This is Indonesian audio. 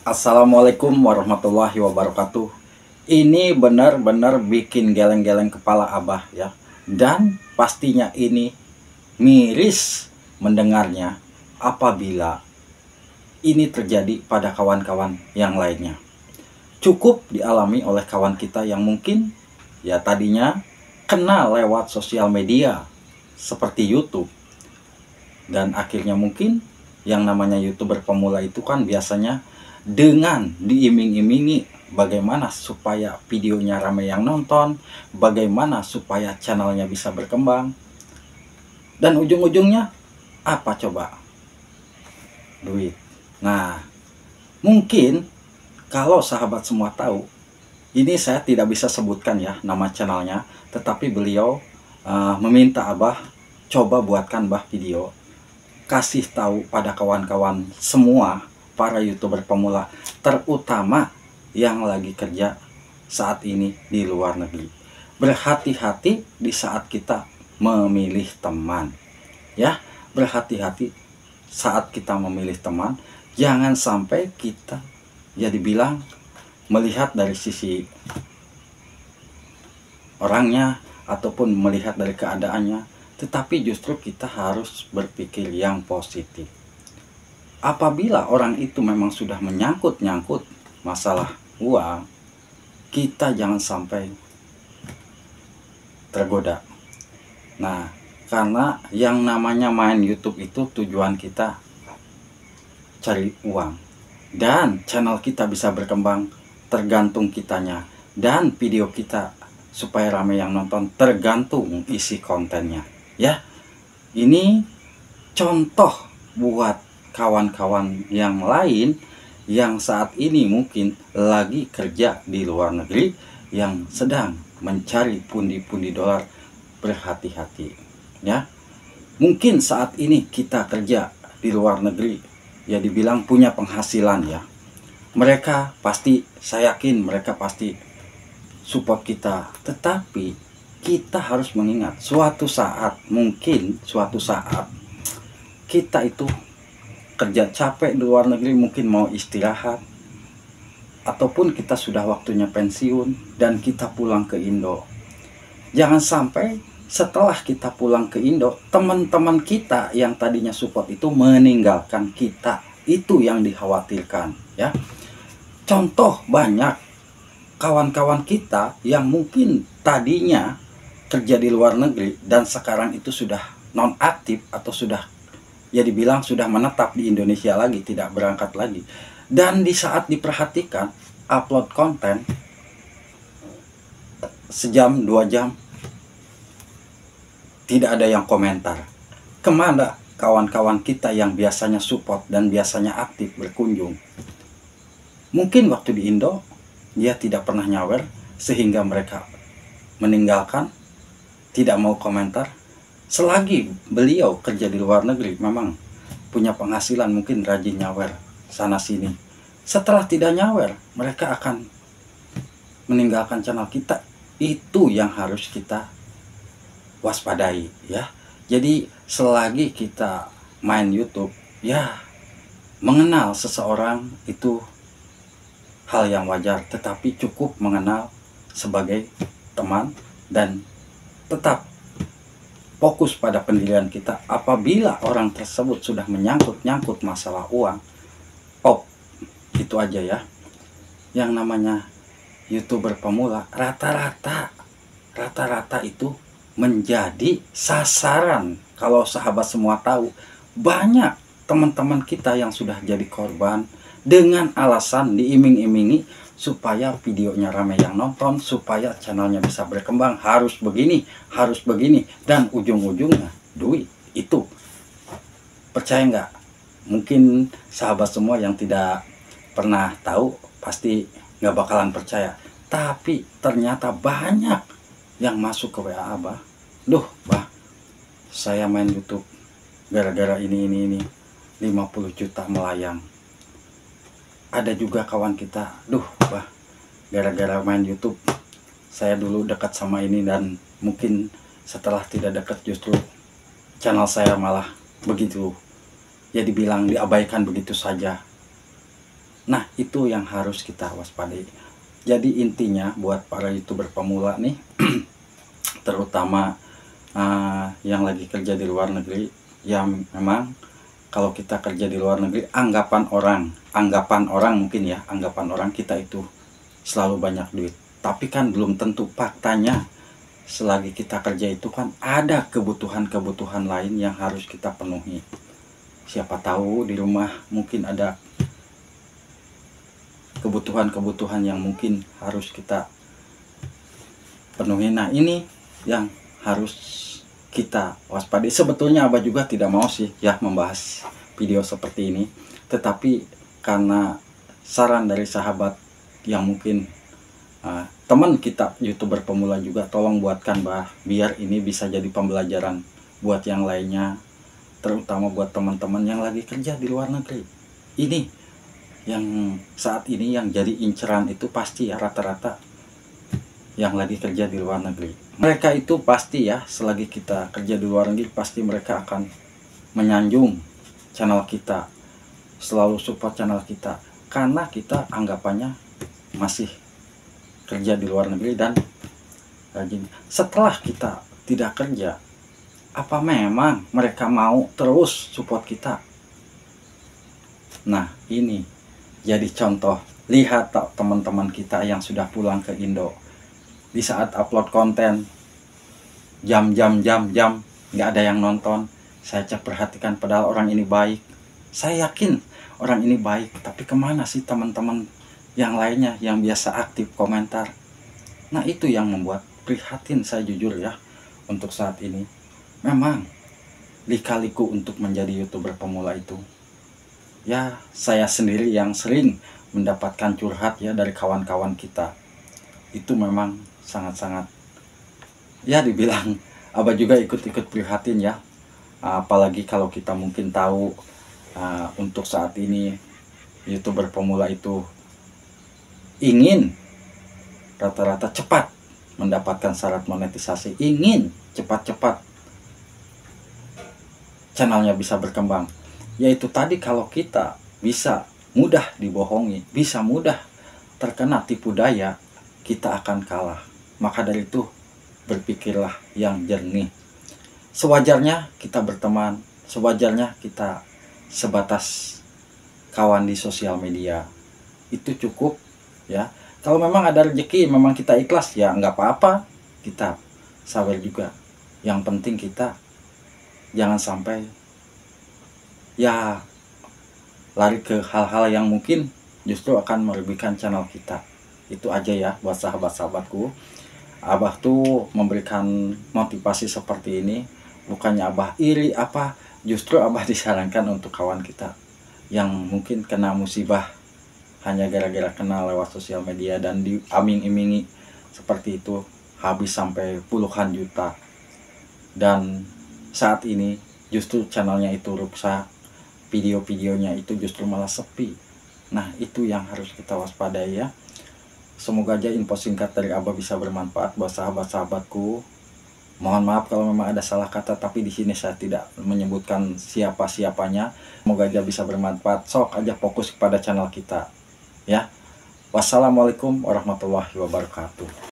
Assalamualaikum warahmatullahi wabarakatuh. Ini benar-benar bikin geleng-geleng kepala Abah ya. Dan pastinya ini miris mendengarnya apabila ini terjadi pada kawan-kawan yang lainnya. Cukup dialami oleh kawan kita yang mungkin ya tadinya kenal lewat sosial media seperti YouTube. Dan akhirnya mungkin yang namanya YouTuber pemula itu kan biasanya dengan diiming-imingi bagaimana supaya videonya ramai yang nonton, bagaimana supaya channelnya bisa berkembang, dan ujung-ujungnya apa coba? Duit. Nah, mungkin kalau sahabat semua tahu, ini saya tidak bisa sebutkan ya nama channelnya, tetapi beliau meminta Abah coba buatkan Bah video, kasih tahu pada kawan-kawan semua para YouTuber pemula, terutama yang lagi kerja saat ini di luar negeri. Berhati-hati di saat kita memilih teman. Ya, berhati-hati saat kita memilih teman. Jangan sampai kita ya dibilang melihat dari sisi orangnya ataupun melihat dari keadaannya, tetapi justru kita harus berpikir yang positif. Apabila orang itu memang sudah menyangkut-nyangkut masalah uang, kita jangan sampai tergoda. Nah, karena yang namanya main YouTube itu tujuan kita cari uang. Dan channel kita bisa berkembang tergantung kitanya. Dan video kita supaya ramai yang nonton tergantung isi kontennya. Ya, ini contoh buat kawan-kawan yang lain yang saat ini mungkin lagi kerja di luar negeri, yang sedang mencari pundi-pundi dolar. Berhati-hati ya. Mungkin saat ini kita kerja di luar negeri ya dibilang punya penghasilan ya, mereka pasti, saya yakin mereka pasti support kita. Tetapi kita harus mengingat suatu saat, mungkin suatu saat kita itu kerja capek di luar negeri, mungkin mau istirahat, ataupun kita sudah waktunya pensiun dan kita pulang ke Indo. Jangan sampai setelah kita pulang ke Indo, teman-teman kita yang tadinya support itu meninggalkan kita. Itu yang dikhawatirkan ya. Contoh banyak kawan-kawan kita yang mungkin tadinya kerja di luar negeri dan sekarang itu sudah nonaktif atau sudah ya dibilang sudah menetap di Indonesia lagi, tidak berangkat lagi. Dan di saat diperhatikan upload konten sejam 2 jam tidak ada yang komentar. Kemana kawan-kawan kita yang biasanya support dan biasanya aktif berkunjung? Mungkin waktu di Indo dia tidak pernah nyawer sehingga mereka meninggalkan, tidak mau komentar. Selagi beliau kerja di luar negeri memang punya penghasilan, mungkin rajin nyawer sana sini. Setelah tidak nyawer, mereka akan meninggalkan channel kita. Itu yang harus kita waspadai ya. Jadi selagi kita main YouTube ya, mengenal seseorang itu hal yang wajar, tetapi cukup mengenal sebagai teman dan tetap fokus pada pendirian kita. Apabila orang tersebut sudah menyangkut-nyangkut masalah uang, itu aja ya. Yang namanya YouTuber pemula rata-rata itu menjadi sasaran. Kalau sahabat semua tahu, banyak teman-teman kita yang sudah jadi korban dengan alasan diiming-imingi supaya videonya ramai yang nonton, supaya channelnya bisa berkembang, harus begini, dan ujung-ujungnya duit. Itu percaya nggak? Mungkin sahabat semua yang tidak pernah tahu pasti nggak bakalan percaya, tapi ternyata banyak yang masuk ke WA Abah. Duh Bah, saya main YouTube gara-gara ini 50 juta melayang. Ada juga kawan kita, duh Bah, gara-gara main YouTube saya dulu dekat sama ini, dan mungkin setelah tidak dekat justru channel saya malah begitu ya dibilang diabaikan begitu saja. Nah, itu yang harus kita waspadai. Jadi intinya buat para YouTuber pemula nih, terutama yang lagi kerja di luar negeri, ya memang kalau kita kerja di luar negeri, anggapan orang mungkin ya, anggapan orang kita itu selalu banyak duit. Tapi kan belum tentu, faktanya selagi kita kerja itu kan ada kebutuhan-kebutuhan lain yang harus kita penuhi. Siapa tahu di rumah mungkin ada kebutuhan-kebutuhan yang mungkin harus kita penuhi. Nah, ini yang harus kita waspadai. Sebetulnya Abah juga tidak mau sih ya membahas video seperti ini, tetapi karena saran dari sahabat yang mungkin teman kita YouTuber pemula juga, tolong buatkan bah, biar ini bisa jadi pembelajaran buat yang lainnya, terutama buat teman-teman yang lagi kerja di luar negeri. Ini yang saat ini yang jadi inceran itu pasti ya, rata-rata yang lagi kerja di luar negeri. Mereka itu pasti ya, selagi kita kerja di luar negeri, pasti mereka akan menyanjung channel kita, selalu support channel kita, karena kita anggapannya masih kerja di luar negeri dan rajin. Setelah kita tidak kerja, apa memang mereka mau terus support kita? Nah, ini jadi contoh. Lihat teman-teman kita yang sudah pulang ke Indo, di saat upload konten jam nggak ada yang nonton. Saya cek perhatikan, padahal orang ini baik, saya yakin orang ini baik, tapi kemana sih teman-teman yang lainnya yang biasa aktif komentar? Nah, itu yang membuat prihatin saya jujur ya. Untuk saat ini memang lika-liku untuk menjadi YouTuber pemula itu ya, saya sendiri yang sering mendapatkan curhat ya dari kawan-kawan kita. Itu memang sangat-sangat ya, dibilang Abah juga ikut-ikut prihatin ya. Apalagi kalau kita mungkin tahu untuk saat ini YouTuber pemula itu ingin rata-rata cepat mendapatkan syarat monetisasi, ingin cepat-cepat channelnya bisa berkembang. Yaitu tadi, kalau kita bisa mudah dibohongi, bisa mudah terkena tipu daya, kita akan kalah. Maka dari itu, berpikirlah yang jernih. Sewajarnya kita berteman, sewajarnya kita sebatas kawan di sosial media, itu cukup ya. Kalau memang ada rezeki, memang kita ikhlas ya, nggak apa-apa, kita sabar juga. Yang penting kita jangan sampai ya lari ke hal-hal yang mungkin justru akan merugikan channel kita. Itu aja ya buat sahabat-sahabatku. Abah tuh memberikan motivasi seperti ini, bukannya Abah iri apa, justru Abah disarankan untuk kawan kita yang mungkin kena musibah hanya gara-gara kenal lewat sosial media dan diaming-imingi seperti itu, habis sampai puluhan juta. Dan saat ini justru channelnya itu rusak, video-videonya itu justru malah sepi. Nah, itu yang harus kita waspadai ya. Semoga aja info singkat dari Abah bisa bermanfaat buat sahabat-sahabatku. Mohon maaf kalau memang ada salah kata, tapi di sini saya tidak menyebutkan siapa-siapanya. Semoga aja bisa bermanfaat. Sok aja fokus kepada channel kita ya. Wassalamualaikum warahmatullahi wabarakatuh.